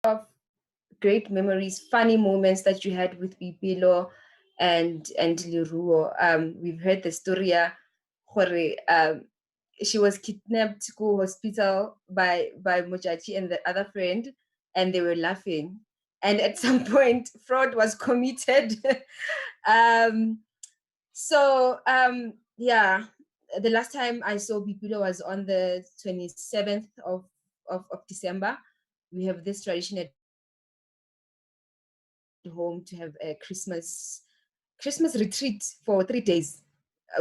of great memories, funny moments that you had with Boipelo and Leruo. We've heard the story. She was kidnapped to go hospital by Mojachi and the other friend, and they were laughing. And at some point, fraud was committed. um, yeah, the last time I saw Boipelo was on the 27th of December. We have this tradition at home to have a Christmas retreat for 3 days,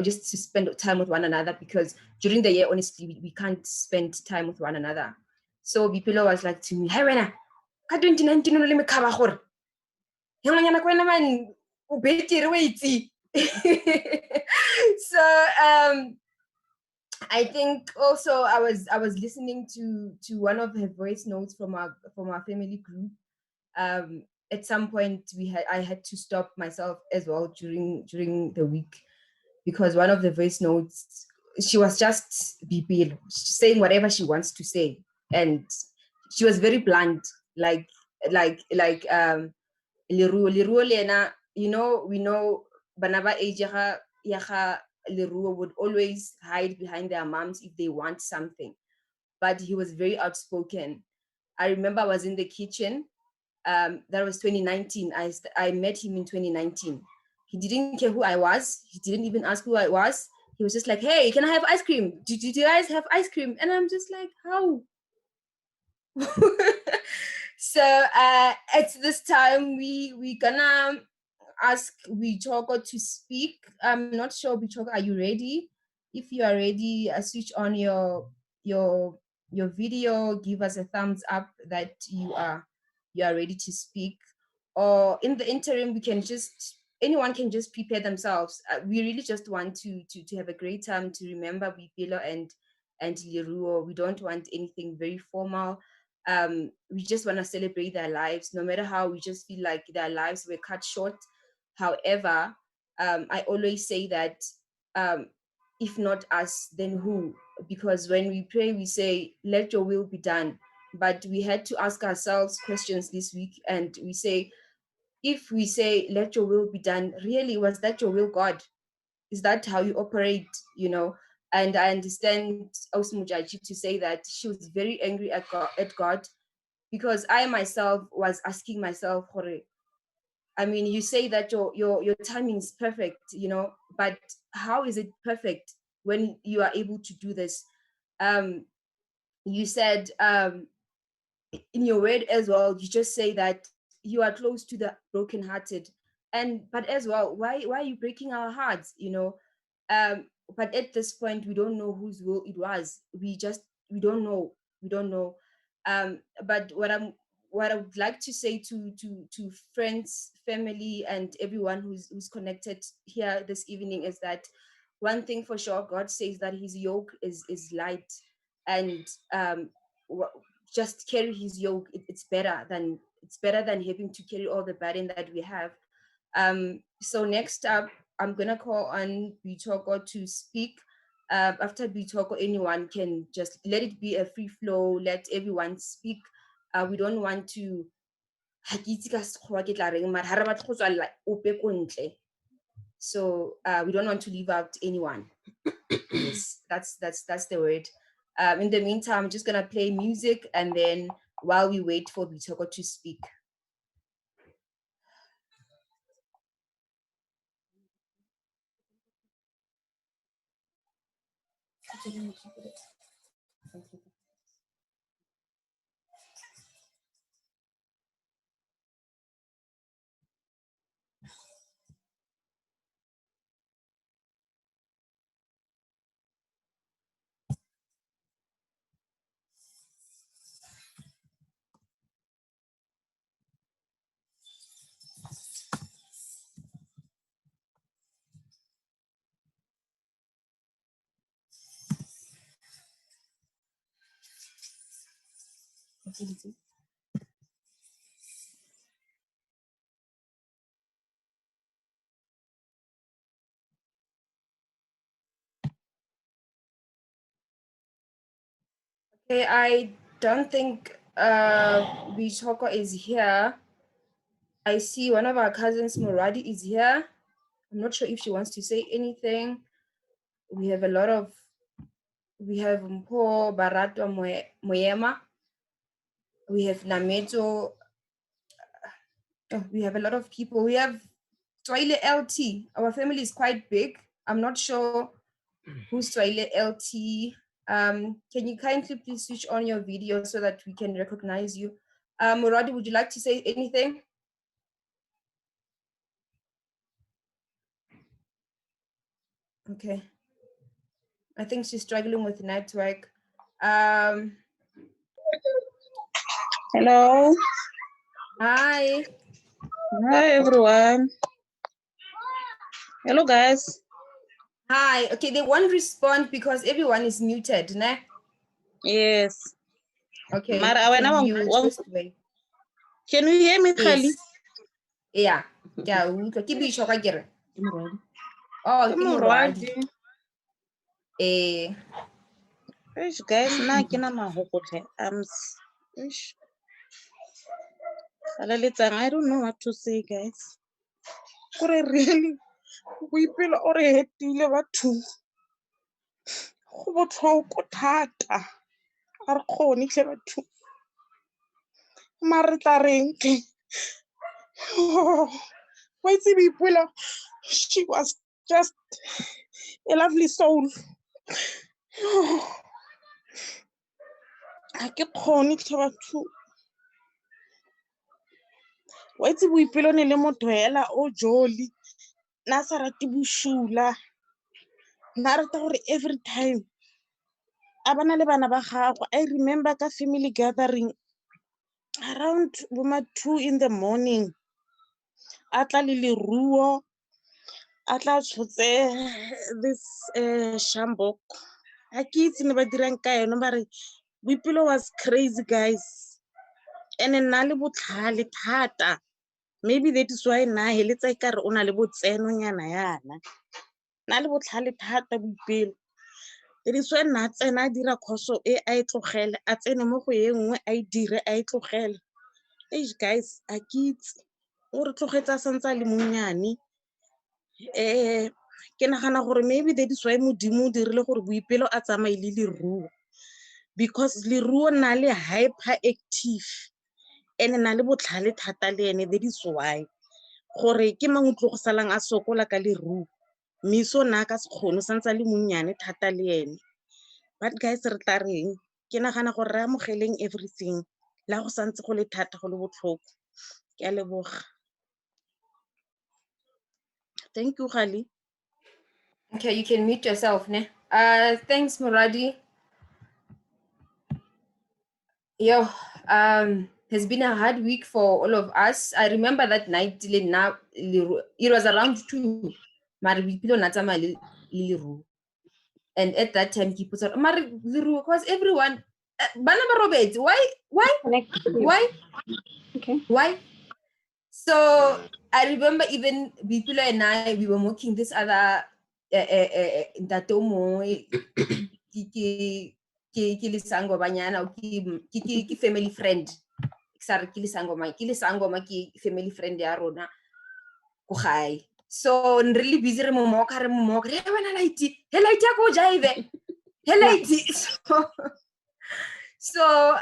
just to spend time with one another, because during the year, honestly, we can't spend time with one another. So Boipelo was like to me, hey wena, ka 2019 o le me khaba gore he ngwanyana ko wena man o betere wa itse. So I think also I was listening to one of her voice notes from our family group. At some point I had to stop myself as well during the week, because one of the voice notes, she was just Boipelo saying whatever she wants to say, and she was very blunt, like Leruo lena, we know banaba age ya Leruo would always hide behind their moms if they want something, but he was very outspoken. I remember I was in the kitchen. That was 2019. I met him in 2019. He didn't care who I was. He didn't even ask who I was. He was just like, hey, can I have ice cream? Do you guys have ice cream? And I'm just like, how? So at this time, we gonna ask Bichoko to speak. I'm not sure, Bichoko, are you ready? If you are ready, switch on your video, give us a thumbs up that you are ready to speak. Or in the interim, we can just, anyone can just prepare themselves. We really just want to have a great time to remember Boipelo and Leruo. We don't want anything very formal. We just want to celebrate their lives, no matter how we just feel like their lives were cut short. However, I always say that if not us, then who? Because when we pray, we say, let your will be done. But we had to ask ourselves questions this week, and we say, if we say, let your will be done, really, was that your will, God? Is that how you operate? And I understand Osmujaji to say that she was very angry at God, because I myself was asking myself, I mean, you say that your timing is perfect, but how is it perfect when you are able to do this? You said in your word as well, you just say that you are close to the brokenhearted, but as well, why are you breaking our hearts? But at this point, we don't know whose will it was. We don't know. We don't know. But what I would like to say to friends, family, and everyone who's connected here this evening is that one thing for sure, God says that His yoke is light, and just carry His yoke. It's better than having to carry all the burden that we have. So next up, I'm gonna call on Bitoko to speak. After Bitoko, anyone can just let it be a free flow. Let everyone speak. We don't want to. So we don't want to leave out anyone. Yes, that's the word. In the meantime, I'm just gonna play music, and then while we wait for Bitoko to speak. Okay, I don't think Bichoko is here. I see one of our cousins, Muradi, is here. I'm not sure if she wants to say anything. We have Mpo Barato Moyema. We have Nameto. We have a lot of people. We have Tswaile LT. Our family is quite big. I'm not sure who's Tswaile LT. Can you kindly please switch on your video so that we can recognize you? Muradi, would you like to say anything? Okay. I think she's struggling with network. Hello. Hi. Hi, everyone. Hello, guys. Hi. Okay, they won't respond because everyone is muted, ne? Yes. Okay. Mara, Can you just wait? Can you hear me, Khali? Yeah. Yeah. Oh, Muradi. Guys, na kina mahokotle. I don't know what to say, guys. Really, Boipelo o re hetile batho. Go botlhoko thata. A re kgone tle batho. Mara re tla reng ke? Wa itse Boipelo, she was just a lovely soul. A ke kgone tle batho. Wa itse Boipelo ne le motho hela o jolly. Na sa rate bošula. Na rata gore every time a bana le bana ba gagwe. I remember ka family gathering around 2 in the morning. A tla le Leruo, a tla tshotse this shambok. A ke itse ne ba dirang ka eno bare Boipelo was crazy, guys. And nna le botlhale thata. Maybe that is why na heletsa ikare o na le botseno nyana yana. Na le botlhale thata Boipelo. It is when na tsena dira khoso e a itlogele a tsene mo go ye nngwe a dire a itlogele. Guys, a kitse o re tlogetse santsa le monyane. Ke nagana gore maybe that is why modimo dirile gore Boipelo a tsamaye le Leruo, because Leruo na le hyperactive and na le botlhale thata le ene. That is why gore ke mang utlo go salang a sokola ka Leruo. Miso na ka se kgone santsa le monyane thata le ene. But guys, re tla reng ke nagana gore re amogeleng everything la go santse go le thata go le botlhoko. Ke a leboga. Thank you, Khali. Okay, you can mute yourself, ne? Thanks, Muradi. Yo, has been a hard week for all of us. I remember that night, it was around 2. And at that time, people said, because everyone, why? Okay. Why? So I remember even Bipilo and I, we were mocking this other Ndatomo, ki lisango banyana, ki family friend. Ki lisango ma ki family friend ya rona. Ko gae. So really busy re mo moka. Hey, wena lighty. Hey, lighty ya ko jive. Hey, lighty. So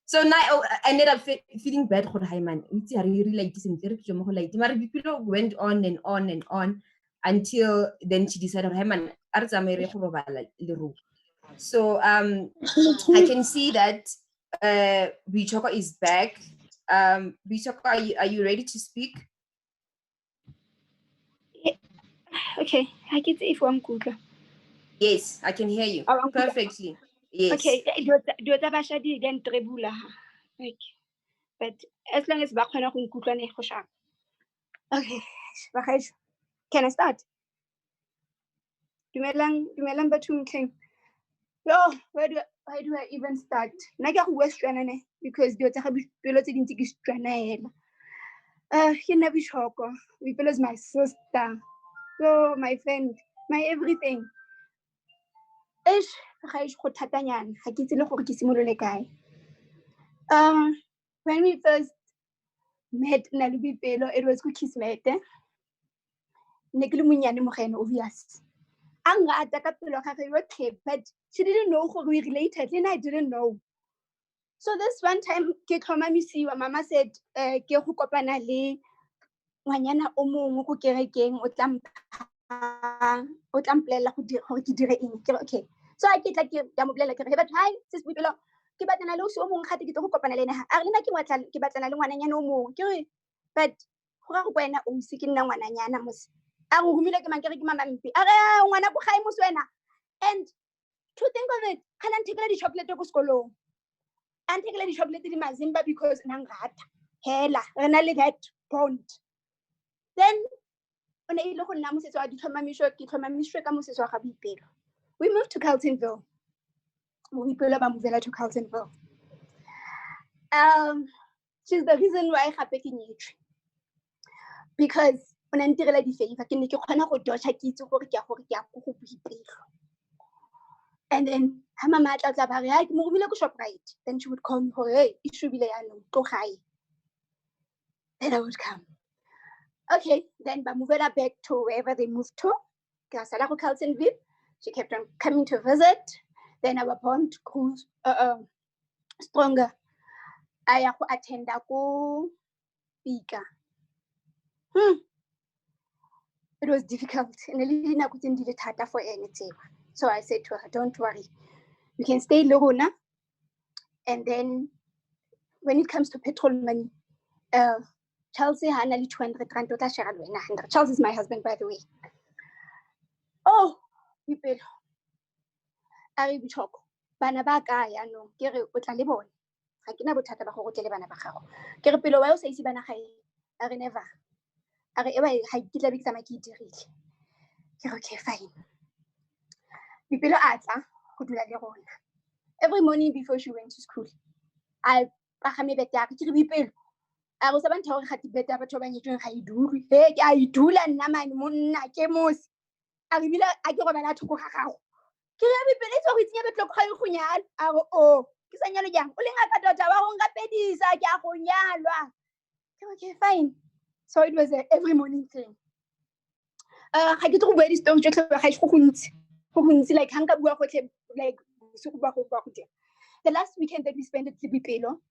so now I ended up feeling bad for high man. I really like this and very Bipilo went on and on and on until then she decided, hey man, so I can see that Bichoko is back. Bichoko, are you ready to speak? Okay, I get if one good. Yes, I can hear you perfectly. Yes. Okay, then trebula. Like, but as long as bakwana go ikutlwa ne go sharp. Okay, can I start? Dumelang batho mtleng. Yo, where do I even start? Nna ke go Western ne because do tsa Boipelo tse dintsi ke Setswana hela. Ke nna Boitshoko. Boipelo is my sister. So my friend, my everything. Ga go thatanyana ga ke itse le gore ke simolole kae. When we first met nna le Boipelo, it was go kismet. Ne ke le monyane mo ga ene, obvious. A nrata ka pelo ga gagwe yotlhe, but she didn't know gore we related, and I didn't know. So this one time ke tlhomamisiwa, mama said ke go kopana le ngwanyana o mongwe go kerekeng, o tla mpolelela gore ke dire eng. Ke re okay. So I ke tla ke ya mo bolelela ke re, but hi sis Boipelo, ke batlana le o se o mongwe gate ke tlo go kopana le ene. A re le nna ke batlana le ngwananyana o mongwe. Ke re but go ra go kwena o se ke nna ngwananyana mose. A go humile ke mang ke re ke mama mpi. A re ngwana go gae mose wena. And to think of it, kana nthekela di chocolate go sekolong. A nthekela di chocolate di mazimba because nangata. Hela, re na le that bond. Then on a ile go nna mosetso wa ditlhomamiso ke tlhomamiswe ka mosetso wa ga Boipelo. We moved to Carltonville. Boipelo ba movela to Carltonville. She's the reason why gape ke nyetswe. Because o ne ntirela di favor ke ne ke kgona go dodge ke itse gore ke ya go go Boipelo. And then ha mama tla ba re ha ke mo romile go Shoprite, then she would call me gore hey e shubile ya no go gae. Then I would come. Okay, then ba movela back to wherever they moved to. Ke sala go Carltonville. She kept on coming to visit. Then our bond grew stronger. I ya go attend go Pika. It was difficult. For anything. So I said to her, don't worry. We can stay in Lorona. And then when it comes to petrol money, Chelsea had nearly 200 rand. Chelsea is my husband, by the way. Oh, people. Ari bichoko. Bana ba ka ya no. Ke re o tla le bone. Ga ke na bothata ba go tle bana ba gago. Ke re pelo wa o sa ise bana gae. A re never. A re eba ga ke tla bikisa maki dirile. Ke re okay fine. Boipelo a tla go dula le rona. Every morning before she went to school, I pagame bete ya ke re Boipelo. A go sa bantha gore ga tibete ya batho ba nyetsweng ga e dulwe. He ke a e dula nna mane monna ke mose. A re bila a ke go bana thoko ga gago. Ke re Boipelo itse go itsenya betloko ga e go nyala. A go o ke sa nyalo jang. O le ngaka tota wa go ngapedisa ke a go nyalwa. Okay fine. So it was a every morning thing. Ga ke tlo go bua di story tsotlhe ga e go gontsi. Go gontsi like hanga bua gotlhe like so go ba go dia. The last weekend that we spent at Boipelo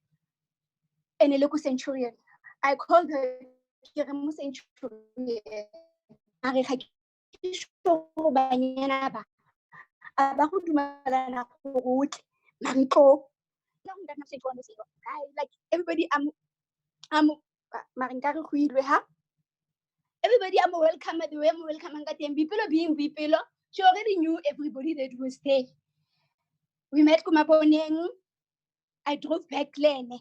in a local Centurion, I called her Centurion. Are ga ke sho banyana ba ba go dumelana go tle mantlo like everybody marinkare go ilwe ha everybody am welcome the way I'm welcome ka teng Boipelo being Boipelo she already knew everybody that was there. We met Kumaboneng. I drove back lene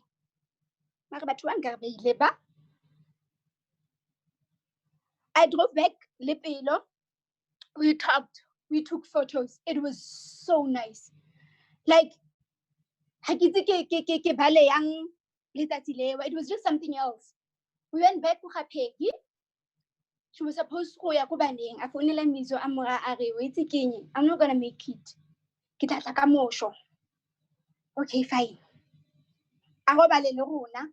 mara batho ba nkare ba ile ba I drove back Lepelo. We talked, we took photos. It was so nice. Like it was just something else. We went back to Peggy. She was supposed to go ya go baneng. A founela mizo a mora a re wait kenye. I'm not gonna make it. Ke tla tla ka mosho. Okay, fine. A go ba le rona.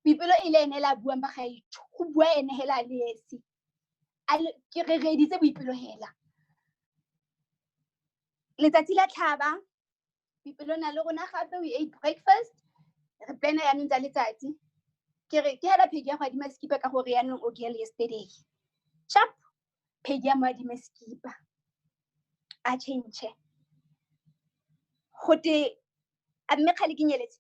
Boipelo ile ene la bua ba gaitho. Go bua ene hela le esi. Ke re reditse Boipelo hela. Letsatsi la tlhaba. Boipelo na le rona gape we ate breakfast. Re plana ya ntsha letsatsi. Ke re ke hela Peggy ya go adima skipa ka gore ya nong o girl yesterday. Sharp. Peggy ya mo adima skipa. A change. Gote a mme khale ke nyeletse.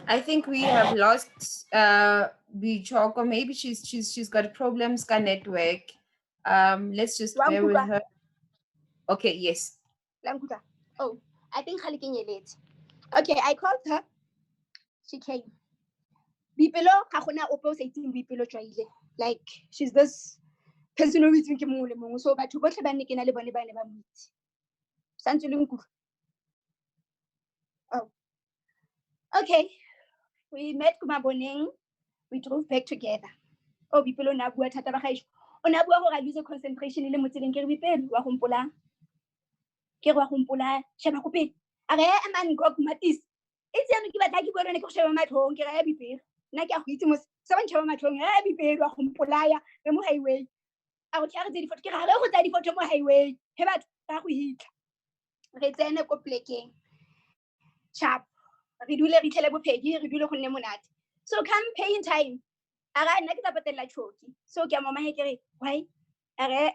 I think we have lost Bichoko, or maybe she's got problems with network. Let's just bear with her. Okay, yes. Oh, I think khale ke nyeletse. Okay, I called her. She came. Boipelo ga gona ope o sa itseng Boipelo Tswaile. Like she's this person who is ke mongwe le mongwe so batho botlhe ba nne ke na le bone ba ne ba motse. Santse le nkutlo. Oh. Okay. We met Kumaboneng. We drove back together. o Boipelo o ne a bua thata ba gaetsho o ne a bua gore a lose concentration le mo tseleng ke re Boipelo wa gompolang ke re wa gompola sheba go pele a re man go matis itse yana ke batla ke bua le ne ke go sheba matlhong ke re ya Boipelo nna ke a go itse mo se ba ntsheba matlhong ya Boipelo wa gompolaya re mo highway a go tla re tse di foto ke ga re go tsa di foto mo highway he batho ba go hitla re tsene ko plekeng sharp re dule re tlhele bophedi re dule go nne monate so come pay in time ara nna ke tla patela choki so ke a mama he ke re why are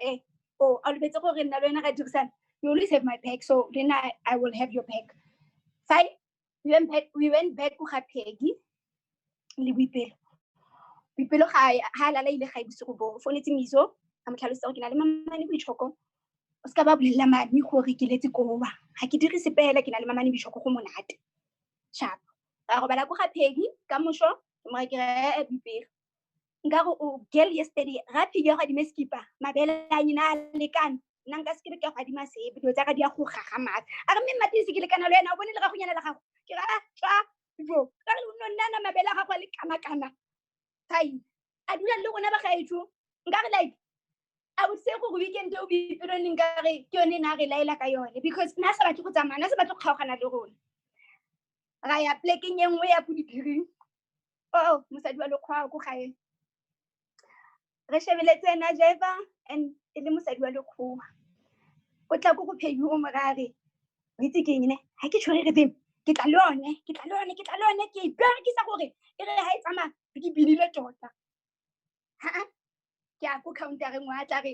oh a lebetse gore nna le wena ga dirisana you always have my back so then I will have your back fine we went back go ga Peggy le Boipelo ga lala ile ga ibosigo bo fonetse miso a mo tlhalosetsa gore ke na le mamane boitshoko o ska ba bolela madi gore ke letse koba ga ke dire sepela ke na le mamane boitshoko go monate sharp ga go bala go ga Peggy ka mosho mo ke re Boipelo nka go o girl yesterday ga Peggy ga di meskipa mabele a nyina le kan nna nka se ke ka ga di masebe dio tsa ga di a go gaga matse a re mme matisi ke le kana le wena o bone le ga go nyana la gago ke ra tsa jo ka re no nna mabele ga go le kana fine a dula le gona ba gaetsho nka re like I would say go weekend o Boipelo nka re ke yone na re laela ka yone because nna sa batho go tsamaya nna sa batho kgaogana le rona ra ya plekeng engwe ya pudipiring oh mosadi wa lekgwa go gae re shebeletse na jeva and le mosadi wa lekgwa o tla go Peggy o morare o itse ke eng ne ha ke tshwere re beng ke tla lone ke ipere ke sa gore e re ha e tsama ke binile tota ha ke a go counter ngwa tla re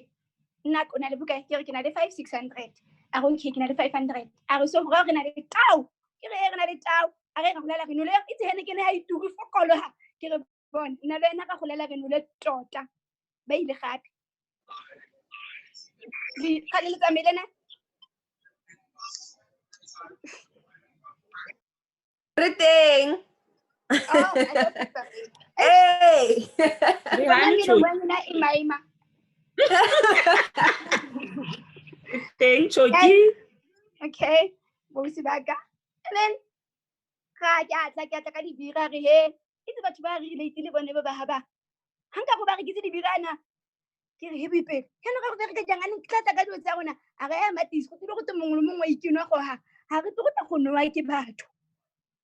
nna o na le bokae ke re ke na le 5600 a go ke na le 500 a re so gore re na le tau ke re re na le tau a re ga bolela re no le itse hene ke ne ha ituri fokolo ha ke re bona nna le ena ga go lela re no le tota ba ile gape di ga le tsamelena Re teng. oh I thought it was Hey. Rehane Choki. Wena imaima. teng Choki. Okay. Bosi baga. And then ga ke atla ka di bira re he. Itse batho ba re relate le bone ba ba ba. Hanka go ba re kitse di birana. Ke re he Boipelo. Ke no ga go re ke jang a ntla ka dio tsa rona. A re ya matisi go tlo go te mongwe le mongwe ikinwa go ha. Ha re tlo go ta go nwa ke batho.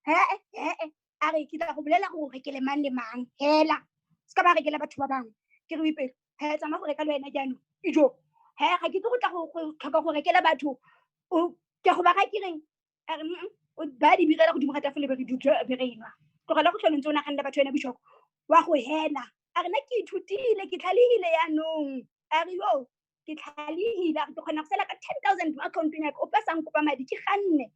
A re ke tla go bolela gore ke le mang le mang hela ska ba re ke le batho ba bangwe ke re Boipelo ha etsa ma gore ka le wena jaanong ijo ga ke tlo go tla go tlhoka gore ke le batho o ke go ba ga ke reng a re o ba di birela go di mogata fele be re dutse be re inwa tlogela go tlhole ntse o naganela batho wena bishoko wa go hela a re nna ke ithutile ke tlhalehile yaanong a re yo ke tlhalehile a re ke kgona go sela ka 10,000 mo accountong ya ka o pesang kopa madi ke ganne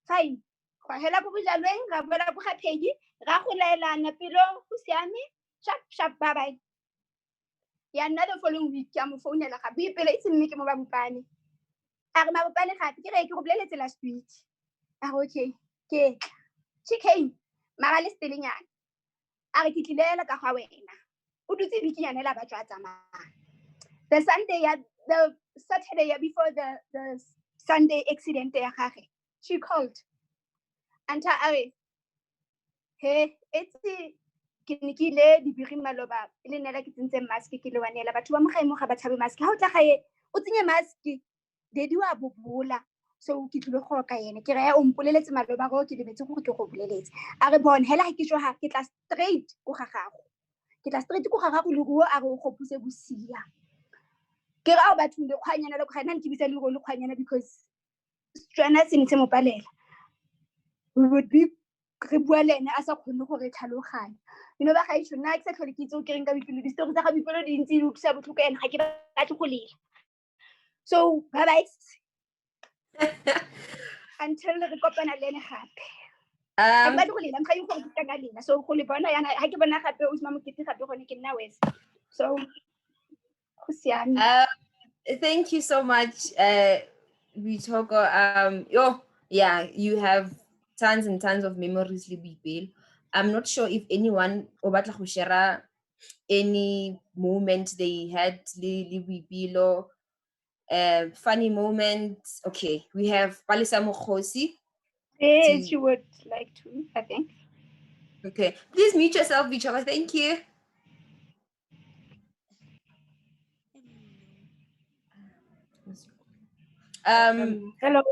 fine go hela go bojalweng ra boela go ga Peggy ra go laelana pelo go siame sharp bye bye ya nna the following week ya mo founela ga Boipelo itse mme ke mo ba bopane a re mabopane gape ke re ke go boleletse last week a re okay ke chicken mara le stelenyana a re ke tlilela ka ga wena o dutse bikinyana la batho a tsamaya the Saturday before the Sunday accident ya gage she called anta a re he it's ke ne ke ile dibiri maloba le nela ke tsentse mask ke le wanela batho ba mo gae mo ga ba tshabe mask ha o tla gae o tsenye mask dedi wa bobola so ke tlile go ka yene ke re o mpoleletse maloba go ke lebetse gore ke go boleletse a re bon hela ha ke tswa ha ke tla straight go ga gago ke tla straight go ga gago le go a re o gopuse bosia ke ra o batho le kgwanyana le kgwanyana ke bitsa le go le kgwanyana because strana se ntse mo palela we would be re bua le ene a sa kgone gore tlhaloganya ba ga itse nna ke sa tlhole ke itse o ke reng ka Boipelo di story tsa ga Boipelo di ntse di utlwisa botlhoko ene ga ke batle go lela so bye bye until re kopana le ene gape ga ke batle go lela mga go ke ka lela so go le bona yana ga ke bona gape o sima mokete gape gone ke nna wes so go siame Thank you so much, Boitshoko. Yeah, you have tons and tons of memories, Boipelo. I'm not sure if anyone obatla go share any moment they had le Boipelo, funny moments. Okay, we have Palisa Mokhosi. Yes, she would like to, I think. Okay, please mute yourself, Boitshoko. Thank you. Hello.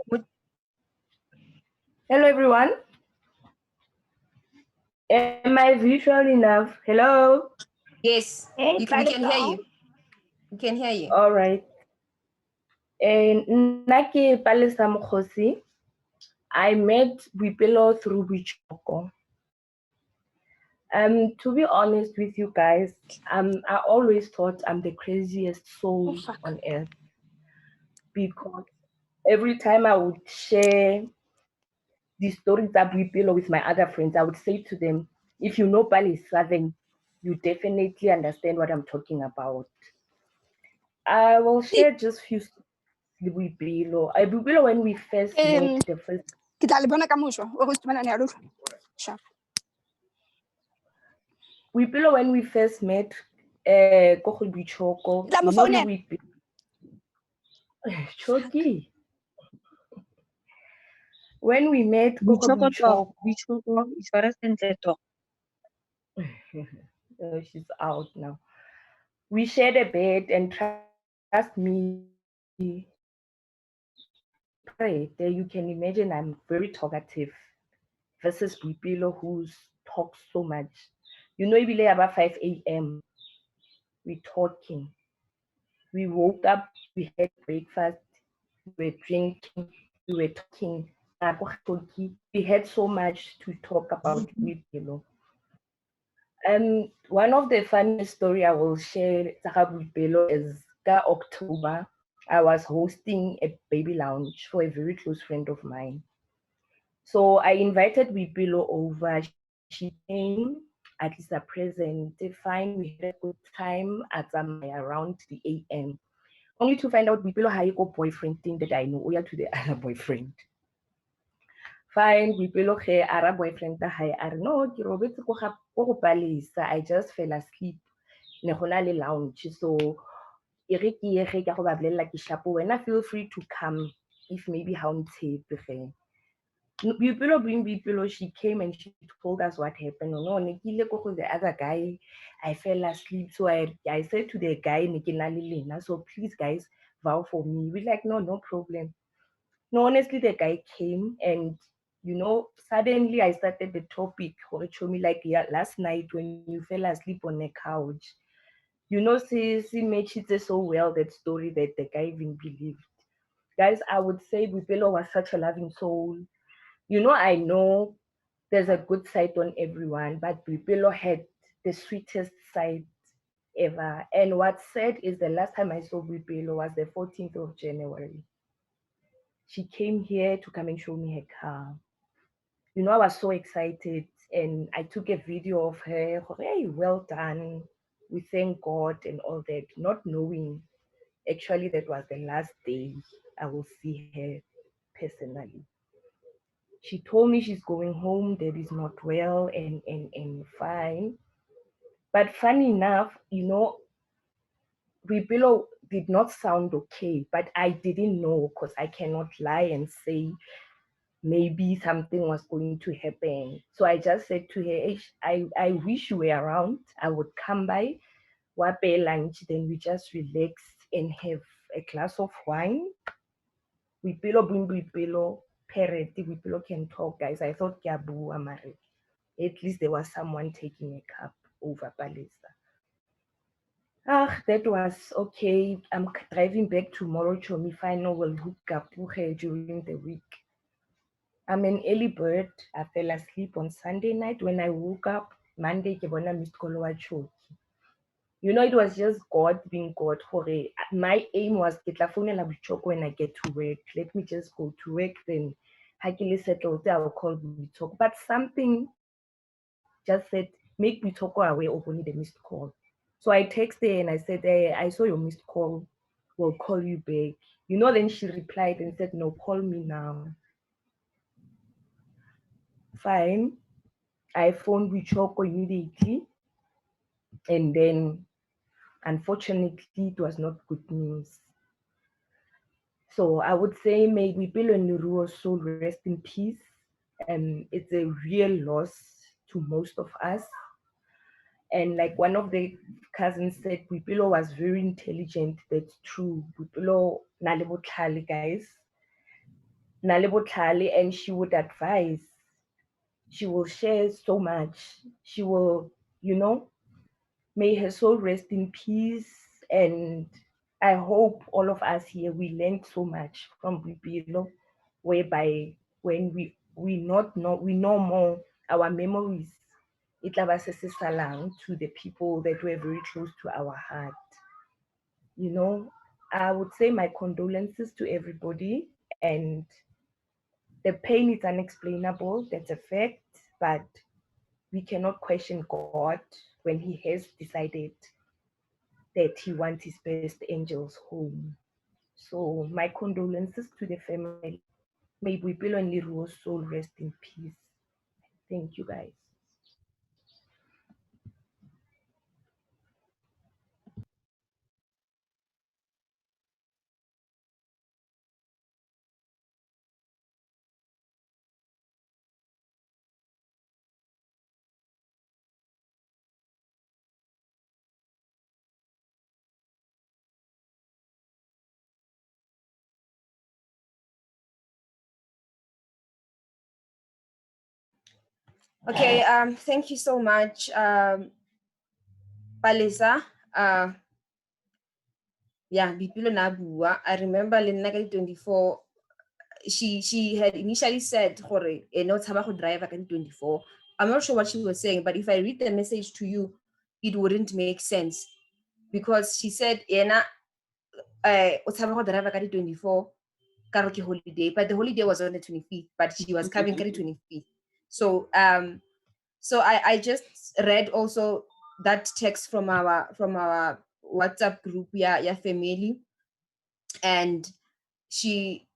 Hello, everyone. Am I visual enough? Hello? Yes, Hey, we try can it hear now. you. We can hear you. All right. Nna ke Palesa Mokgosi. I met Boipelo through Boichoko. To be honest with you guys, I always thought I'm the craziest soul on earth, because every time I would share the stories of Boipelo with my other friends, I would say to them, if you know Palesa, then you definitely understand what I'm talking about. I will share just few Boipelo. Boipelo, when we first met the first. Ke tla le bona ka moso o go tswana ne a lo sharp. Boipelo, when we first met, ko go Boichoko, Tla mo you know founela. Boipelo. Choki. When we met ko go Boichoko, she's out now. We shared a bed, and trust me, there you can imagine I'm very talkative versus Boipelo, who talks so much. You know, even about 5 a.m. we talking. We woke up, we had breakfast, we were drinking, we were talking. We had so much to talk about Boipelo. One of the funniest story I will share Boipelo is October. I was hosting a baby lounge for a very close friend of mine. So I invited Boipelo over. She came, at least a present. Fine, we had a good time at around the AM. Only to find out Boipelo had a boyfriend thing that I know. We are to the other boyfriend. Fine, Boipelo ge ara boyfriend ta hae a re no ke robetse ko go Palesa, I just fell asleep ne go na le lounge, so e re ke ye ge ka go ba bolella ke shapo wena feel free to come if maybe ha o ntshepe ge. Boipelo being Boipelo, she came and she told us what happened. No, ne ke ile ko go the other guy, I fell asleep, so I said to the guy ne ke na le lena, so please guys vow for me. We like no problem. No, honestly, the guy came, and suddenly I started the topic. Show me like, yeah, last night when you fell asleep on the couch. She matched it so well, that story, that the guy even believed. Guys, I would say Boipelo was such a loving soul. I know there's a good side on everyone, but Boipelo had the sweetest side ever. And what's sad is the last time I saw Boipelo was the 14th of January. She came here to come and show me her car. I was so excited, and I took a video of her. Hey, well done. We thank God and all that, not knowing actually that was the last day I will see her personally. She told me she's going home, that is not well, and fine. But funny enough, Boipelo did not sound okay, but I didn't know, because I cannot lie and say maybe something was going to happen. So I just said to her, I wish you were around. I would come by, pay lunch, then we just relax and have a glass of wine. Boipelo, parrot, Boipelo can talk, guys. I thought Kiabu Amari. At least there was someone taking a cup over Palesa. That was okay. I'm driving back tomorrow, Chomi. Final will hook up with her during the week. I'm an early bird. I fell asleep on Sunday night. When I woke up, Monday, ke bona missed call wa Choki. It was just God being God. My aim was get la phone when I get to work. Let me just go to work, then Hakili settled, I will call Bitoko. But something just said, make Bitoko away, open the missed call. So I texted her and I said, hey, I saw your missed call. We'll call you back. Then she replied and said, no, call me now. Fine. I phoned Bichoko immediately, and then unfortunately it was not good news. So I would say, may Boipelo and Leruo soul rest in peace. It's a real loss to most of us. And like one of the cousins said, Boipelo was very intelligent. That's true. Boipelo nalebotlhale, guys. na le botlhale, and she would advise. She will share so much. She will, may her soul rest in peace. And I hope all of us here, we learned so much from Boipelo, whereby when we know more, our memories, it tla ba se se salang to the people that were very close to our heart. I would say my condolences to everybody, and the pain is unexplainable, that's a fact, but we cannot question God when He has decided that He wants His best angels home. So my condolences to the family. May Boipelo and Leruo's soul rest in peace. Thank you, guys. Okay, thank you so much, Palesa. Yeah, Boipelo na bua. I remember le nna ka 24, she had initially said gore ene o tshaba go drive ka 24. I'm not sure what she was saying, but if I read the message to you, it wouldn't make sense, because she said ena o tshaba go drive ka 24 ka re ke holiday, but the holiday was on the 25th, but she was coming ka 25th. So so I just read also that text from our WhatsApp group, ya family, and she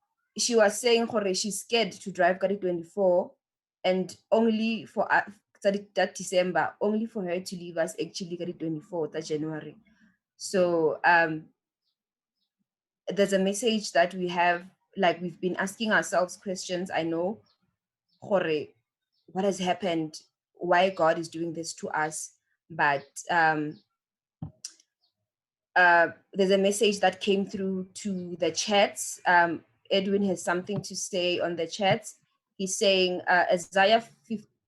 was saying gore she's scared to drive ka 24, and only for that December, only for her to leave us actually ka 24th of January. So there's a message that we have, like we've been asking ourselves questions. I know gore what has happened, why God is doing this to us, but there's a message that came through to the chats. Edwin has something to say on the chats. He's saying Isaiah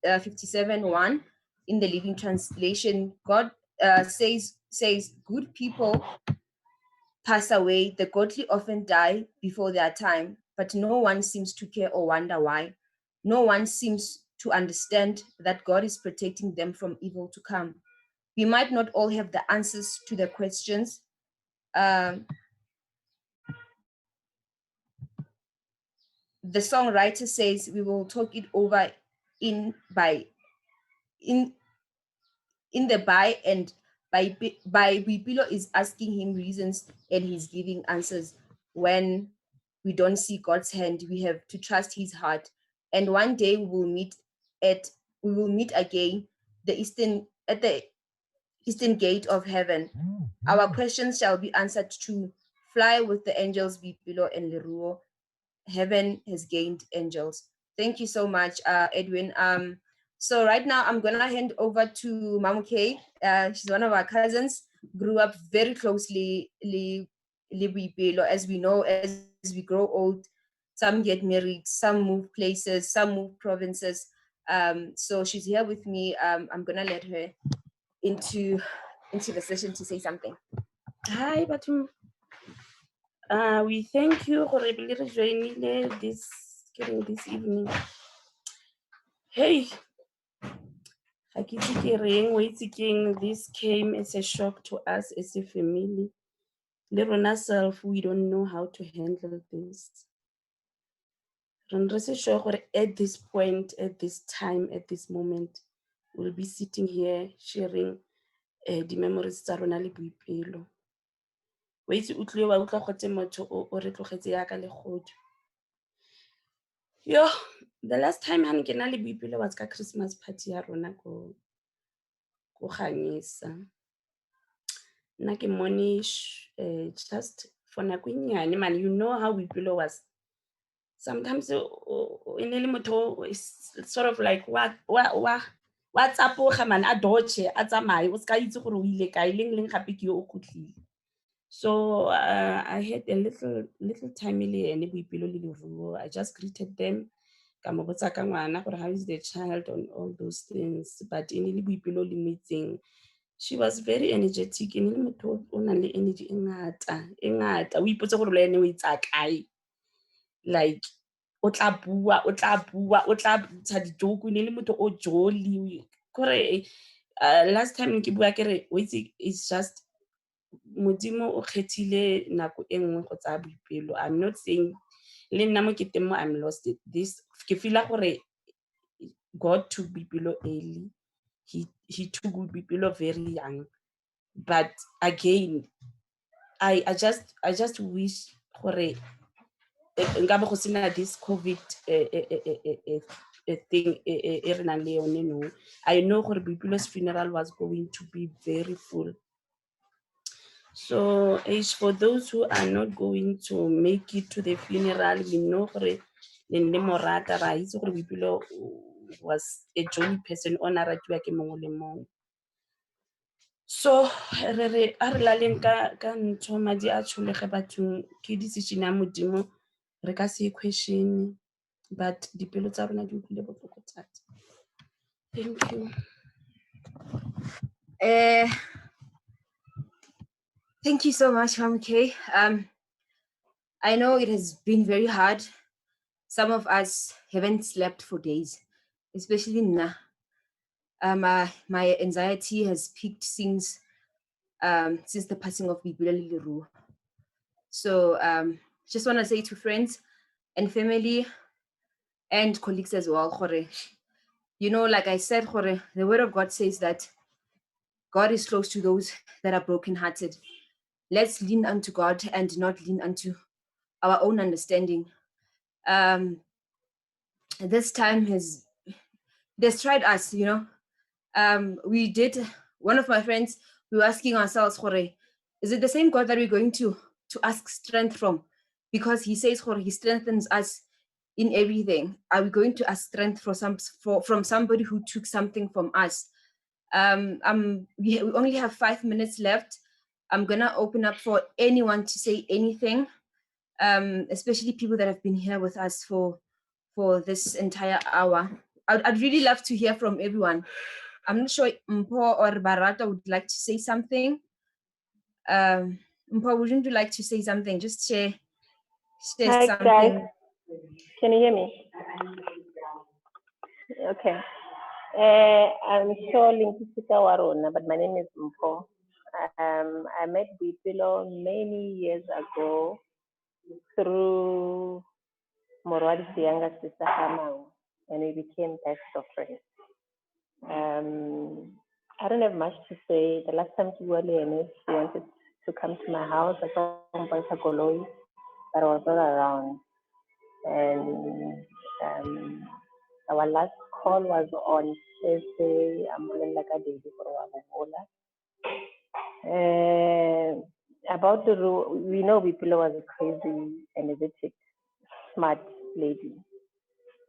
57:1 in the Living Translation, God says good people pass away, the godly often die before their time, but no one seems to care or wonder why. No one seems to understand that God is protecting them from evil to come. We might not all have the answers to the questions. The songwriter says we will talk it over in the by, and by Boipelo is asking him reasons and he's giving answers. When we don't see God's hand, we have to trust his heart. And one day we will meet again at the eastern gate of heaven. Our questions shall be answered too. Fly with the angels, Boipelo and Leruo. Heaven has gained angels. Thank you so much, Edwin. So right now I'm gonna hand over to Mamu Kay. She's one of our cousins, grew up very closely Boipelo. As we know, as we grow old, some get married, some move places, some move provinces. So she's here with me. I'm gonna let her into the session to say something. Hi, Batu. We thank you for joining this evening. Hey, this came as a shock to us as a family. Little self, we don't know how to handle this. At this point, at this time, at this moment, we'll be sitting here sharing the memories tsa rona le Boipelo. Wait, utlwe wa utlwa gotse motho o re tlogetse ya ka legodu. Yo, the last time han ke na le Boipelo was ka Christmas party ya rona ko Ganyesa. Nna ke monish just for nako nyane man, you know how Boipelo was. Sometimes in le motho is sort of like wa tsapoga man a doche a tsamaye o ska itse gore o ile kae leng gape ke yo o khutlile. So I had a little time and Boipelo and Leruo. I just greeted them. How is the child on all those things? But in Boipelo meeting, she was very energetic. In energy engata. We put like o tla bua ntsha di-joke ne le motho o jolly kore last time ke bua kere it's just modimo o kgethile nako e nngwe go tsaya Boipelo. I'm not saying le nna mo keteng mo I'm lost this ke feela gore God took Boipelo early. He took Boipelo very young, but again I just wish gore nka bo go sena this COVID thing e re nang le yone no. I know gore Boipelo's funeral was going to be very full. So as for those who are not going to make it to the funeral, we know gore le morata ra itse gore Boipelo was a jolly person on a ratiwa ke mongwe le mongwe. So re laleng ka ntho madi a tšholege bathong ke decision ya modimo re ka se question, but dipelo tsa rona di utlwile botlhoko thata. Thank you. Thank you so much, Mom K. I know it has been very hard. Some of us haven't slept for days, especially Nna. My anxiety has peaked since the passing of Boipelo and Leruo. So just want to say to friends and family and colleagues as well, you know, like I said, the word of God says that God is close to those that are brokenhearted. Let's lean unto God and not lean unto our own understanding. This time they've tried us, you know. We did, one of my friends, we were asking ourselves, is it the same God that we're going to ask strength from? Because he says, he strengthens us in everything. Are we going to ask strength from somebody who took something from us? We only have 5 minutes left. I'm gonna open up for anyone to say anything, especially people that have been here with us for this entire hour. I'd really love to hear from everyone. I'm not sure Mpo or Barata would like to say something. Mpo, wouldn't you like to say something? Just share Hi, something. guys. Can you hear me? Okay. I'm sure Linksika Warona, but my name is Mpo. I met Boipelo many years ago through Morwadi's younger sister Hamau, and we became best of friends. I don't have much to say. The last time she wanted to come to my house, I saw Boipelo, but I was not around. And our last call was on Thursday. I'm feeling like a day for a about the rule, we know Boipelo was a crazy, energetic, smart lady.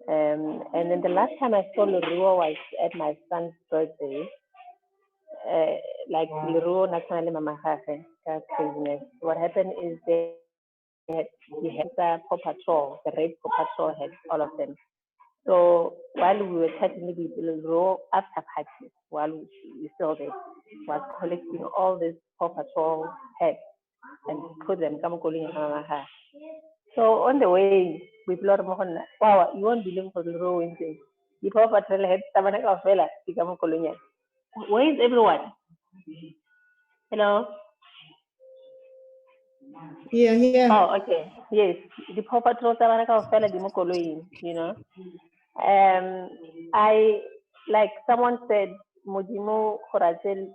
And then the last time I saw Leruo was at my son's birthday. Like Leruo, nationally, Mama Hafe, craziness. What happened is he had the Paw Patrol, the red Paw Patrol had all of them. So while we were chatting with Leruo after party, while we still there, was collecting all these Paw Patrol heads and put them come calling her. So on the way, we plot wow, you won't believe for the Leruo Wednesday. The Paw Patrol head Tabanaka Fella, become colonial. Where is everyone? Hello? Yeah. Oh, okay. Yes. The Paw Patrol Tabanaka Fella, the Mokoloin, you know. I, like someone said, Mojimo Horazel,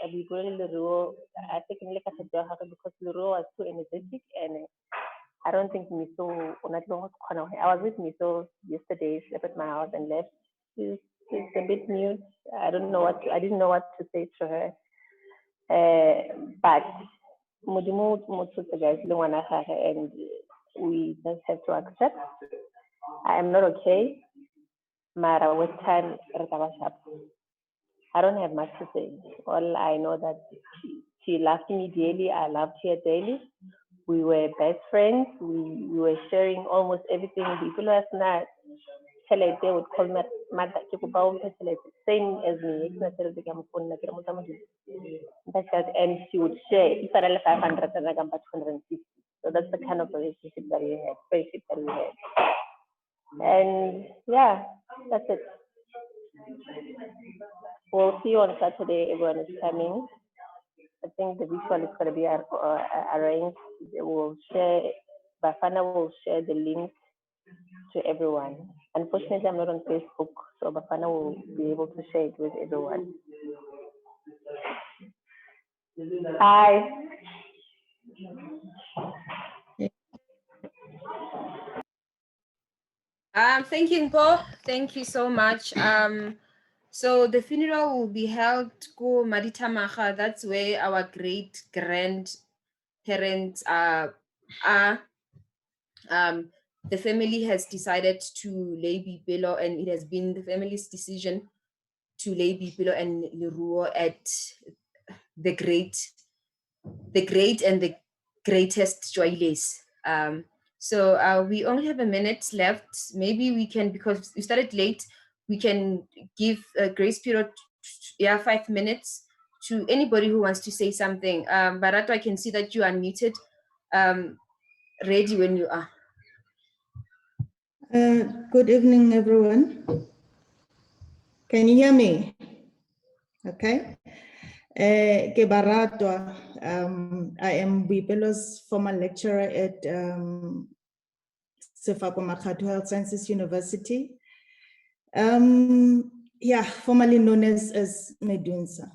Leruo, I think because Leruo was too energetic, and I don't think Miso, I was with Miso yesterday, slept at my house and left. She's a bit mute. I didn't know what to say to her. But Mojimo the guys don't want to, and we just have to accept. I am not okay. Mara, with time, I don't have much to say. All I know that She loved me dearly. I loved her dearly. We were best friends. We were sharing almost everything. People last night, they would call me mother, same as me. And she would share. If I had 500, and I got 250. So that's the kind of relationship that we had, friendship that we had. And yeah, that's it. We'll see you on Saturday. Everyone is coming. I think the visual is going to be arranged. We'll share, Bafana will share the link to everyone. Unfortunately, I'm not on Facebook, so Bafana will be able to share it with everyone. Hi. Thank you, Nko. Thank you so much. So the funeral will be held ko Maditamaga. That's where our great grandparents are. The family has decided to lay Boipelo, and it has been the family's decision to lay Boipelo and Leruo at the great and the greatest Tswailes. So we only have a minute left. Maybe we can, because we started late, we can give a grace period, 5 minutes to anybody who wants to say something. Barato, I can see that you are unmuted. Ready when you are. Good evening, everyone. Can you hear me? Okay. Ke Baratwa. I am Boipelo's former lecturer at Sefako Makgatho Health Sciences University. Formerly known as Medunsa.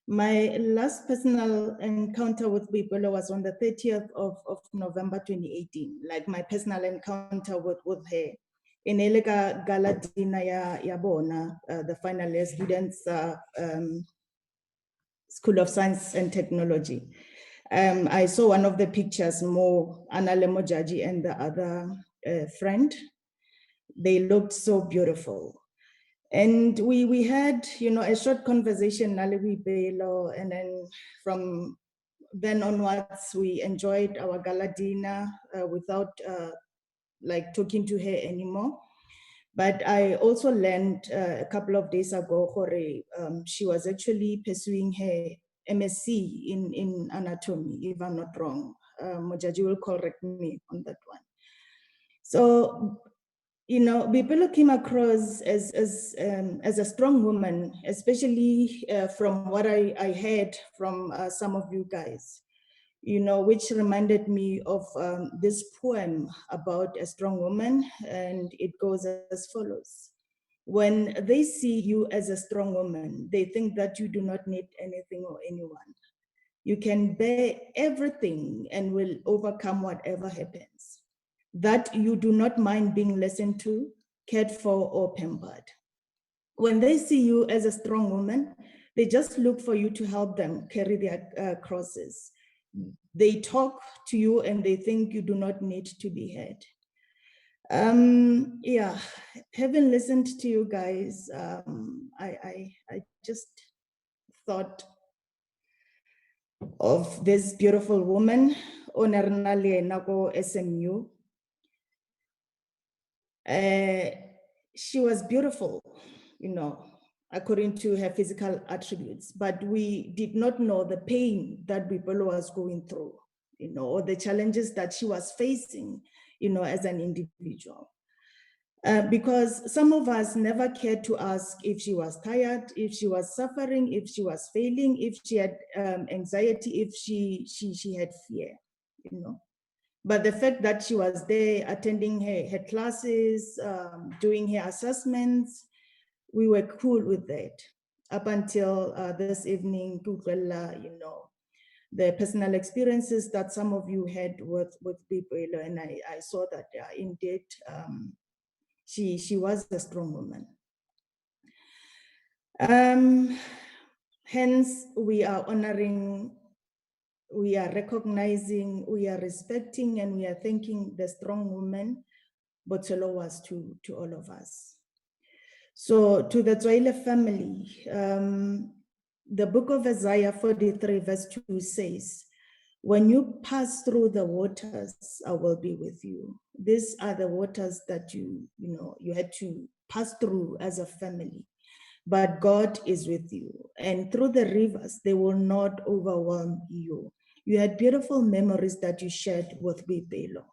My last personal encounter with Boipelo was on the 30th of November 2018, like my personal encounter with her. In Elega Gala Dina ya bona, the final year students, School of Science and Technology. I saw one of the pictures, more Anale Mojaji and the other friend. They looked so beautiful. And we had, a short conversation, Nalewi Belo, and then from then onwards, we enjoyed our gala dinner without like talking to her anymore. But I also learned a couple of days ago, she was actually pursuing her MSc in anatomy, if I'm not wrong. Mojaji will correct me on that one. So, Boipelo came across as a strong woman, especially from what I heard from some of you guys, which reminded me of this poem about a strong woman, and it goes as follows. When they see you as a strong woman, they think that you do not need anything or anyone. You can bear everything and will overcome whatever happens. That you do not mind being listened to, cared for, or pampered. When they see you as a strong woman, they just look for you to help them carry their crosses. They talk to you and they think you do not need to be heard. Having listened to you guys, I just thought of this beautiful woman, Onernale Nako SMU. She was beautiful, according to her physical attributes, but we did not know the pain that Boipelo was going through, or the challenges that she was facing, as an individual. Because some of us never cared to ask if she was tired, if she was suffering, if she was failing, if she had anxiety, if she had fear, But the fact that she was there attending her classes, doing her assessments, we were cool with that. Up until this evening, the personal experiences that some of you had with Boipelo, and I saw that indeed she was a strong woman. Hence, we are honoring, we are recognizing, we are respecting, and we are thanking the strong woman Boipelo was to all of us. So to the Tswaile family, The book of Isaiah 43 verse 2 says, when you pass through the waters, I will be with you. These are the waters that you had to pass through as a family. But God is with you. And through the rivers, they will not overwhelm you. You had beautiful memories that you shared with Boipelo.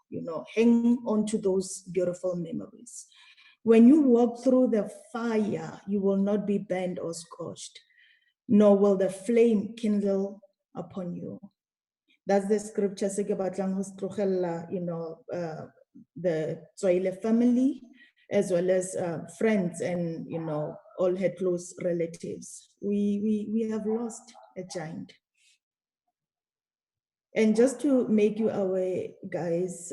Hang on to those beautiful memories. When you walk through the fire, you will not be burned or scorched, nor will the flame kindle upon you. That's the scripture se ke batlang ho tlogella, the Tswaile family, as well as friends and all her close relatives. We have lost a giant. And just to make you aware, guys,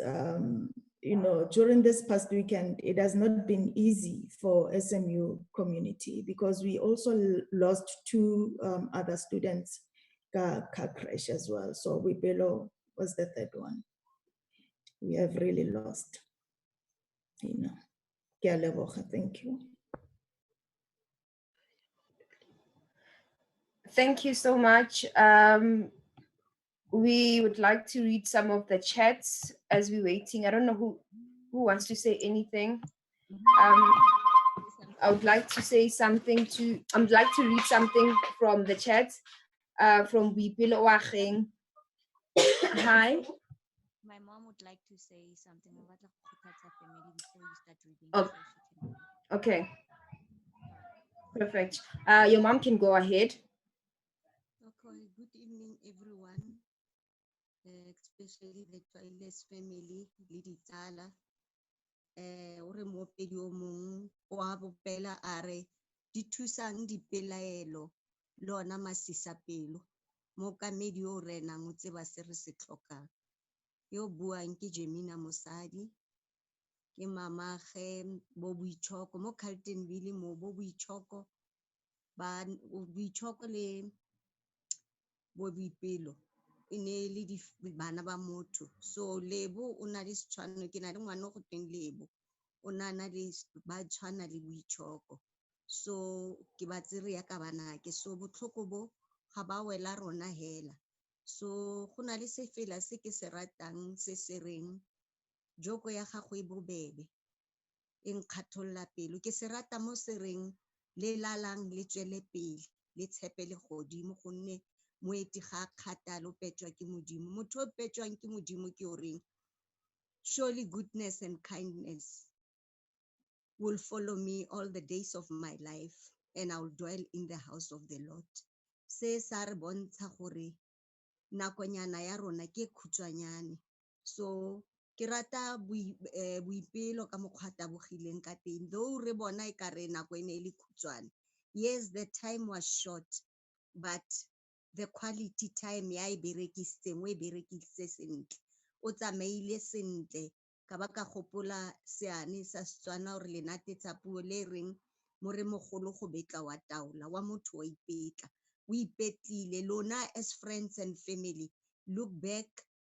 during this past weekend, it has not been easy for SMU community because we also lost two other students car crash as well. So Boipelo was the third one. We have really lost. Ke a leboga, thank you. Thank you so much. We would like to read some of the chats as we're waiting. I don't know who wants to say anything. I would like to say something to. I would like to read something from the chat. From Boipelo Wacheng. Hi. My mom would like to say something about the Kgothatsa family before you start reading. Oh, so she can read. Okay. Perfect. Your mom can go ahead. Okay, good evening, everyone, especially the Tswaile's family, le ditsala. O re moopedi o mong o a bopela a re di thusang dipelaelo le ona masisapelo. Mookamedi yo o renang o tseba se re se tlhokang. Yo buang ke Jemina Mosadi, ke mamage bo Boitshoko mo Carltonville mo bo Boitshoko le bo Boipelo e ne le bana ba motho. So Lebo o na le setshwano, ke na le ngwana go tweng Lebo o na le ba tshwana le Boitshoko. So ke ba tsere ya ka banake, so botlhoko bo ga ba wela rona hela. So go na le se fela se ke se ratang se se reng joko ya gago e bobebe e nkgatholla pelo. Ke se rata mo se reng le lalang le tswele pele le tshepe le godimo gonne moeti ga kgatalo petjwa ke modimo. Motho o petjwang ke modimo ke o reng surely goodness and kindness will follow me all the days of my life and I will dwell in the house of the Lord. Se sa re bontsha gore nakonyana ya rona ke khutshwanyane. So ke rata Boipelo ka mokgwa tabogileng ka teng, though re bona e ka re nako e ne le khutshwane. Yes, the time was short, but the quality time ya e berekisitseng o e berekisitse sentle, o tsamaile sentle. Ka ba ka gopola seane sa Setswana gore lenatetsa puo le reng mo re mogolo go betla wa taola wa motho wa ipetla. O ipetlile lona as friends and family, look back,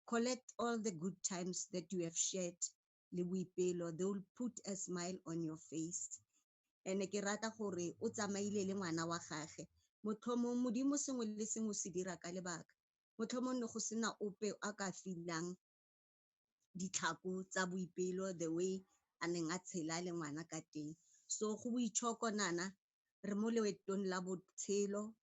collect all the good times that you have shared le Boipelo. They will put a smile on your face. And ke rata gore o tsamaile le ngwana wa gage. Motlhomong modimo sengwe le sengwe se dira ka lebaka. Motlhomong ne go sena ope a ka filang ditlhako tsa Boipelo the way a neng a tshela le ngwana ka teng. So go Boitshoko nana re mo leetong la botshelo.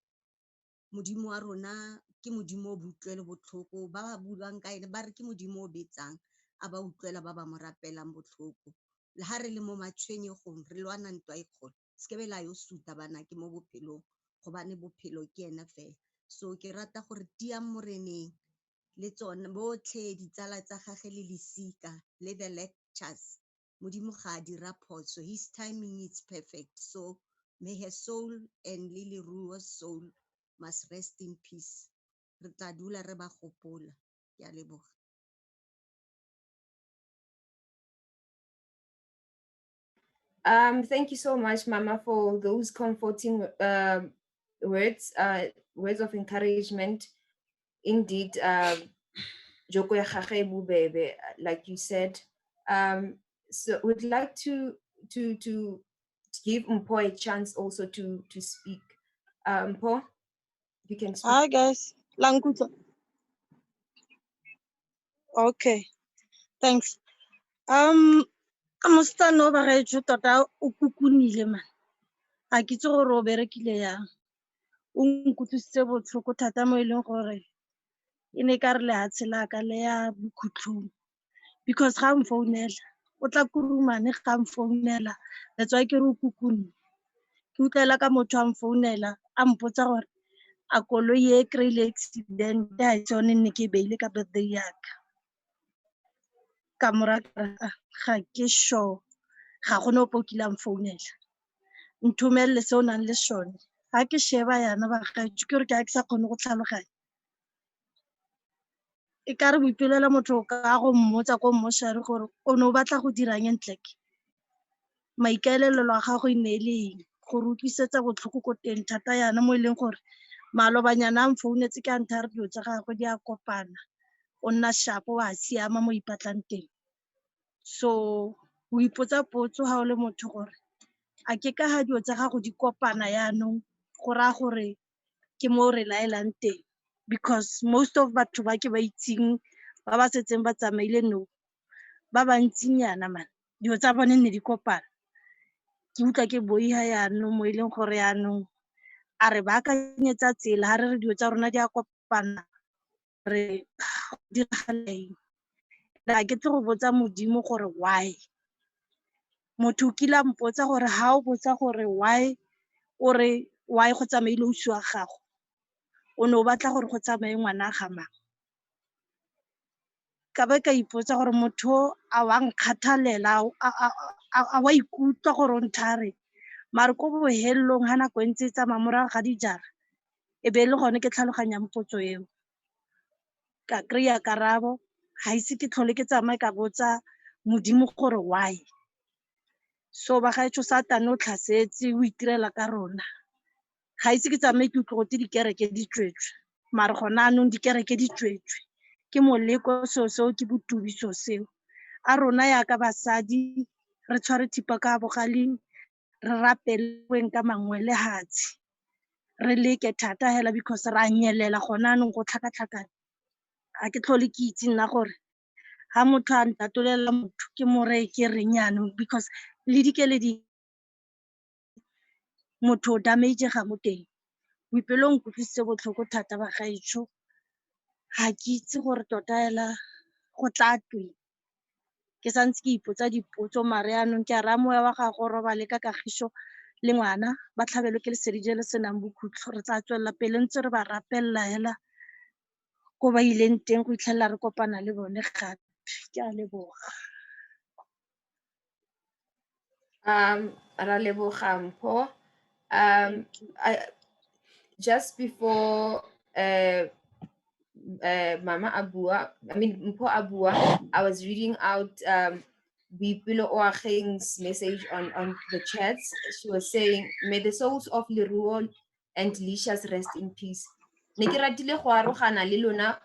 Modimo wa rona ke modimo o butlwele botlhoko. Ba ba buang ka ene ba re ke modimo o betsang a ba utlwela ba ba mo rapelang botlhoko. Le ha re le mo matshwenyegong re lwana ntwa e kgolo, se ke la yo suta bana ke mo bophelong gobane bophelo ke ena fela. So ke rata gore tia moreneng le tsone botlhe ditsala tsa gage le lesika le the lectures. Modimo ga a dira phoso, his timing is perfect. So may her soul and Leruo's soul must rest in peace. Re tla dula re ba gopola. Ke a leboga. Thank you so much, Mama, for those comforting words, words of encouragement. Indeed, joko ya gage e bobebe, like you said. So we'd like to give Mpho a chance also to speak. Mpho. You can speak. Hi guys, Langkutla. Okay, thanks. Mostano ba gaetsho tota o kukunile man. A ke itse gore o berekile yang. O nkutlwisitse botlhoko thata mo e leng gore e ne ka re lehatshe la ka le ya bokhutlhong. Because ga mfounela, o tla kurumane ga mfounela. That's why ke re o kukunne. Ke utlwela ka motho a mfounela a mpotsa gore a koloi e kry-ile accident ha e tsone nne ke beile ka birthday yaka. Ka mora ga ke sure ga gone o pokile a mfounela. Nthomelle se o nang le sone. Ha ke sheba yana ba gaetsho ke gore ke a ke sa kgone go tlhaloganya. E ka re boipelela motho ka go mmotsa ko mmošare gore o ne o batla go dirang entleke. Maikaelelo a gago e ne e le eng gore utlwisetsa botlhoko ko teng thata yana mo e leng gore malobanyana a mfounetse ke a nthare dilo tsa gagwe di a kopana. O nna sharp wa siama mo ipatlang teng. So o ipotsa potso ha o le motho gore a ke ka ha dilo tsa gago di kopana yaanong go raya gore ke mo re laelang teng. Because most of batho ba ke ba itseng ba ba setseng ba tsamaile no ba bantsinyana man dilo tsa bone ne di kopana. Ke utlwa ke boiha yaanong mo e leng gore yaanong a re baakanyetsa tsela ha re re dilo tsa rona di a kopana re diragalang. Ra ke tle go botsa modimo gore why. Motho o kile a mpotsa gore ha o botsa gore why o re why go tsamaile ausi wa gago o ne o batla gore go tsamaye ngwana ga mang. Ka ba ka ipotsa gore motho a wa nkgathalela a wa ikutlwa gore o nthare mare ko bohelelong ha nako e ntse e tsamaya morago ga dijara e be e le gone ke tlhaloganya mpotso eo. Ka kry-a karabo ga ise ke tlhole ke tsamaye ka botsa modimo gore why. So ba gaetsho satane o tlhasetse o itirela ka rona. Ga ise ke tsamaye ke utlwe gote dikereke di tswetswe mare gona anong dikereke di tswetswe ke moleko seo ke botubiso seo. A rona yaka basadi re tshware thipa ka bogaleng re rapeleng ka mangwele hatsi re leke thata hela because ra nyelela gona anong go tlhakatlhakana. A ke tlhole ke itse nna gore ha motho a ntatolela motho ke more ke reng yaanong because le dikeledi motho o damage ga mo teng. Boipelo nkutlwisitse botlhoko thata ba gaetsho. Ha ke itse gore tota hela go tla tweng. Ke santse ke ipotsa dipotso mare yaanong ke a raya moya wa gago o robale ka kagišo le ngwana ba tlhabelwe ke lesedi je le senang bokhutlo. Re tla tswelela pele ntse re ba rapelela hela ko ba ileng teng go itlhelela re kopana le bone gape. Ke a leboga. Ra leboga Mpho. Just before Mama Abua, Mpho Abua, I was reading out Boipelo Oageng's message on the chats. She was saying, may the souls of Leruo and Licious rest in peace. Ne ke ratile go arogana le lona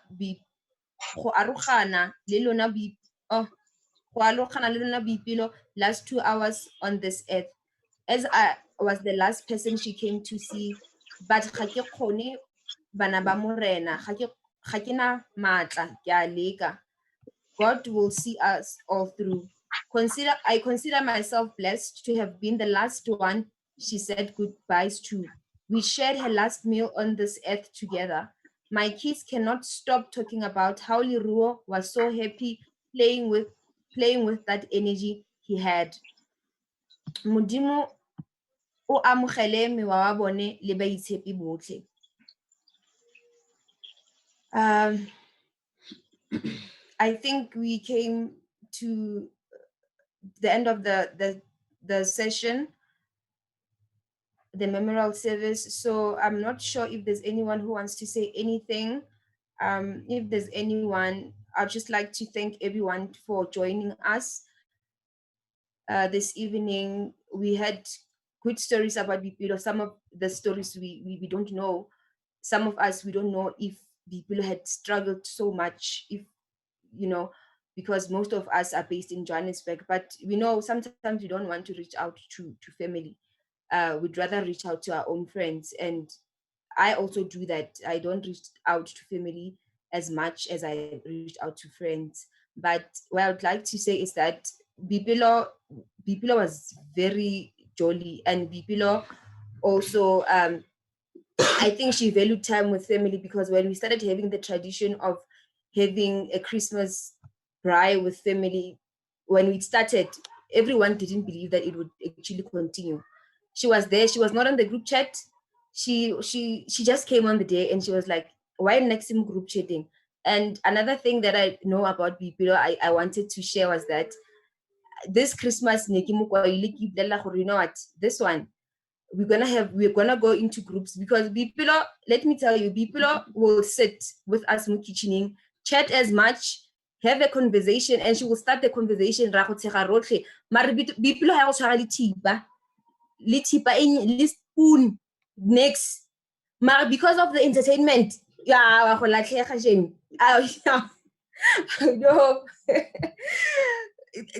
Boipelo last 2 hours on this earth. As I was the last person she came to see, but ga ke kgone bana ba morena, ga ke na matla, ke a leka. God will see us all through. I consider myself blessed to have been the last one she said goodbyes to. We shared her last meal on this earth together. My kids cannot stop talking about how Leruo was so happy playing with that energy he had. Modimo o amogele mewa wa bone le baitshepi botlhe. I think we came to the end of the session, the memorial service. So I'm not sure if there's anyone who wants to say anything. If there's anyone, I'd just like to thank everyone for joining us this evening. We had good stories about Boipelo. Some of the stories we don't know. Some of us, we don't know if Boipelo had struggled so much, if, because most of us are based in Johannesburg, but we know sometimes we don't want to reach out to family. We'd rather reach out to our own friends. And I also do that. I don't reach out to family as much as I reached out to friends. But what I would like to say is that Boipelo was very jolly, and Boipelo also, I think she valued time with family, because when we started having the tradition of having a Christmas braai with family, when we started, everyone didn't believe that it would actually continue. She was there. She was not on the group chat. She just came on the day, and she was like, "Why next time group chatting?" And another thing that I know about Boipelo, I wanted to share was that this Christmas, you know what, this one, we're gonna go into groups, because Boipelo, let me tell you, Boipelo will sit with us in kitchening, chat as much, have a conversation, and she will start the conversation ra go tshega rotlhe. Mare Boipelo ha go tshwara le thipa le spoon next. Mara because of the entertainment, yeah, wa go latlhega jeng. No.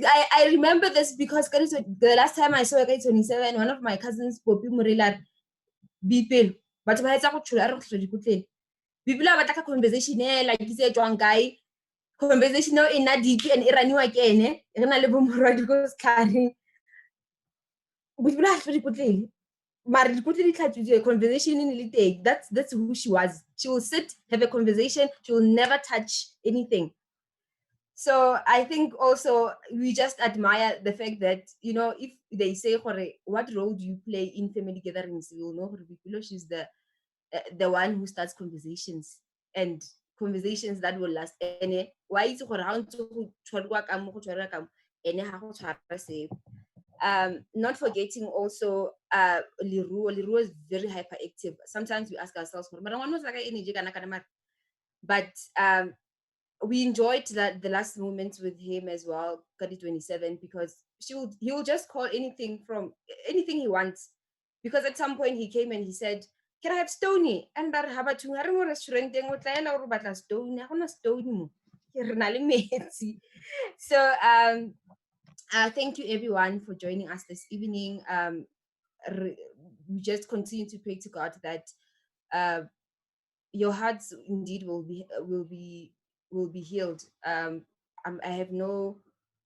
I remember this because the last time I saw her at 27, one of my cousins, Poppy Morila, Boipelo, but ba etsa go tshola re go tlola dikotleng. Boipelo a batla ka conversation like ke se tswang kae, conversation eo e nna deep and e raniwa ke ene, re na le bo morwadi ko setlhareng. Boipelo a tlola dikotleng. Mara dikotleng di tlhatswitswe, conversation e ne le teng. That's who she was. She will sit, have a conversation, she will never touch anything. So I think also we just admire the fact that, you know, if they say, what role do you play in family gatherings? You'll know Boipelo, she's the one who starts conversations, and conversations that will last. And why is not forgetting also Leruo. Leruo is very hyperactive. Sometimes we ask ourselves, but we enjoyed the last moments with him as well, Kadi 27, because he will just call anything he wants. Because at some point he came and he said, "Can I have Stony?" And that restaurant Stony, Stony. So thank you everyone for joining us this evening. We just continue to pray to God that your hearts indeed will be healed. I have no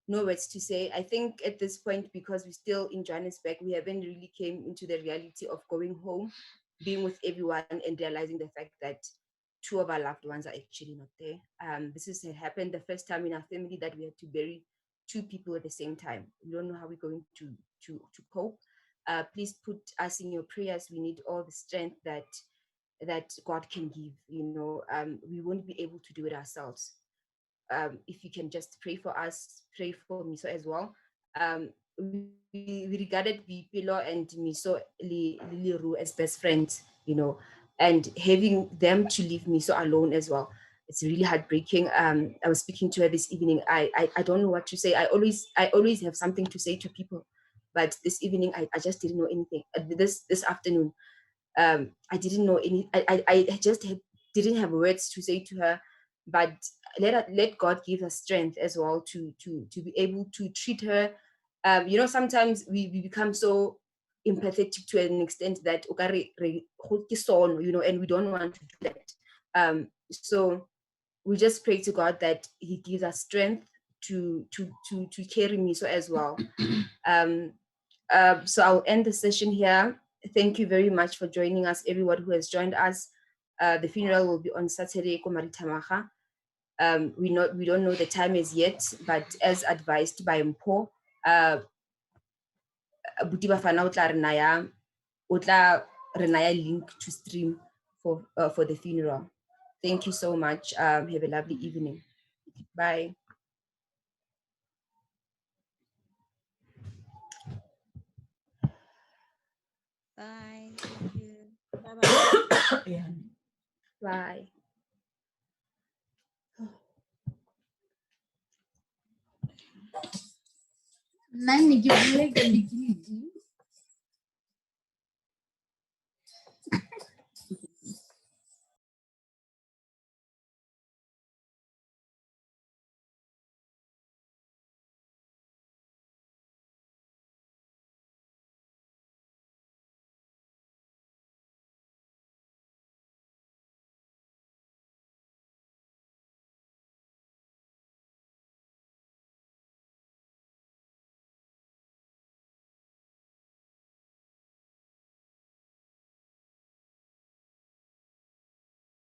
words to say. I think at this point, because we're still in Johannesburg, we haven't really came into the reality of going home, being with everyone, and realizing the fact that two of our loved ones are actually not there. This has happened the first time in our family that we had to bury two people at the same time. We don't know how we're going to cope. Please put us in your prayers. We need all the strength that God can give. You know, we won't be able to do it ourselves. If you can just pray for us, pray for Miso as well. We regarded Boipelo and Miso Leruo as best friends, you know, and having them to leave Miso alone as well. It's really heartbreaking. I was speaking to her this evening. I don't know what to say. I always have something to say to people, but this evening I just didn't know anything. This afternoon, I didn't know any. I just didn't have words to say to her, but let God give us strength as well to be able to treat her. You know, sometimes we become so empathetic to an extent that you know, and we don't want to do that. So we just pray to God that He gives us strength to carry Miso as well. So I'll end the session here. Thank you very much for joining us, everyone who has joined us. The funeral will be on Saturday, Komaritamaga. We don't know the time as yet, but as advised by Mpo, Buti Bafana o tla re naya link to stream for the funeral. Thank you so much. Have a lovely evening. Bye. Bye. Thank you. Bye-bye. Yeah. Bye. Nani ke bua ka